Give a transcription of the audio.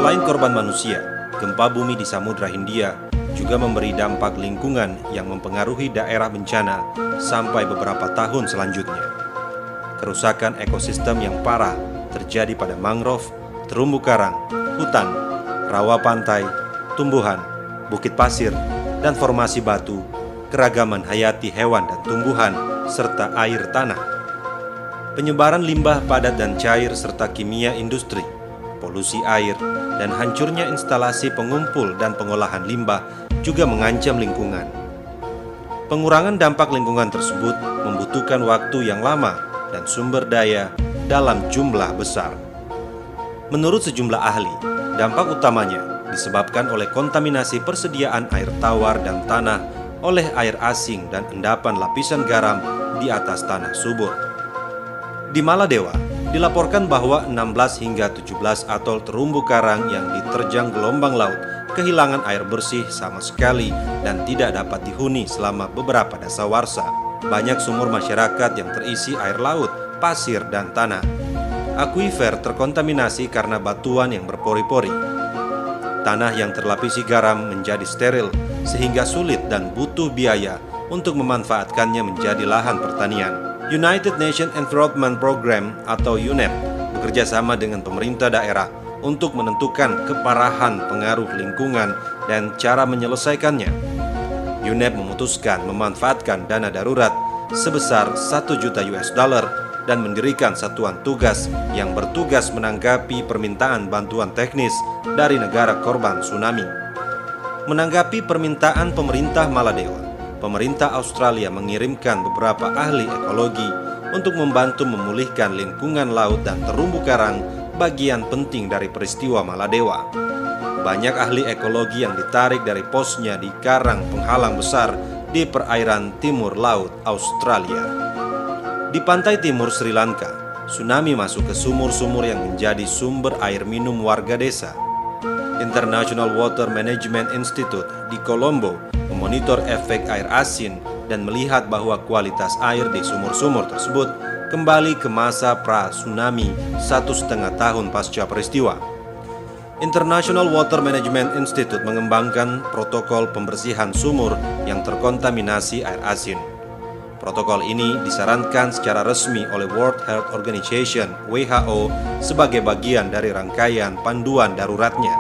Selain korban manusia, gempa bumi di Samudra Hindia juga memberi dampak lingkungan yang mempengaruhi daerah bencana sampai beberapa tahun selanjutnya. Kerusakan ekosistem yang parah terjadi pada mangrove, terumbu karang, hutan, rawa pantai, tumbuhan, bukit pasir, dan formasi batu, keragaman hayati hewan dan tumbuhan, serta air tanah. Penyebaran limbah padat dan cair serta kimia industri, polusi air, dan hancurnya instalasi pengumpul dan pengolahan limbah juga mengancam lingkungan. Pengurangan dampak lingkungan tersebut membutuhkan waktu yang lama dan sumber daya dalam jumlah besar. Menurut sejumlah ahli, dampak utamanya disebabkan oleh kontaminasi persediaan air tawar dan tanah oleh air asing dan endapan lapisan garam di atas tanah subur. Di Maladewa, dilaporkan bahwa 16 hingga 17 atol terumbu karang yang diterjang gelombang laut kehilangan air bersih sama sekali dan tidak dapat dihuni selama beberapa dasawarsa. Banyak sumur masyarakat yang terisi air laut, pasir, dan tanah. Akuifer terkontaminasi karena batuan yang berpori-pori. Tanah yang terlapisi garam menjadi steril sehingga sulit dan butuh biaya untuk memanfaatkannya menjadi lahan pertanian. United Nations Environment Program atau UNEP bekerja sama dengan pemerintah daerah untuk menentukan keparahan pengaruh lingkungan dan cara menyelesaikannya. UNEP memutuskan memanfaatkan dana darurat sebesar 1 juta US dollar dan mendirikan satuan tugas yang bertugas menanggapi permintaan bantuan teknis dari negara korban tsunami. Menanggapi permintaan pemerintah Maladewa, pemerintah Australia mengirimkan beberapa ahli ekologi untuk membantu memulihkan lingkungan laut dan terumbu karang, bagian penting dari peristiwa Maladewa. Banyak ahli ekologi yang ditarik dari posnya di karang penghalang besar di perairan timur laut Australia. Di pantai timur Sri Lanka, tsunami masuk ke sumur-sumur yang menjadi sumber air minum warga desa. International Water Management Institute di Colombo memonitor efek air asin dan melihat bahwa kualitas air di sumur-sumur tersebut kembali ke masa pra-tsunami 1,5 tahun pasca peristiwa. International Water Management Institute mengembangkan protokol pembersihan sumur yang terkontaminasi air asin. Protokol ini disarankan secara resmi oleh World Health Organization (WHO) sebagai bagian dari rangkaian panduan daruratnya.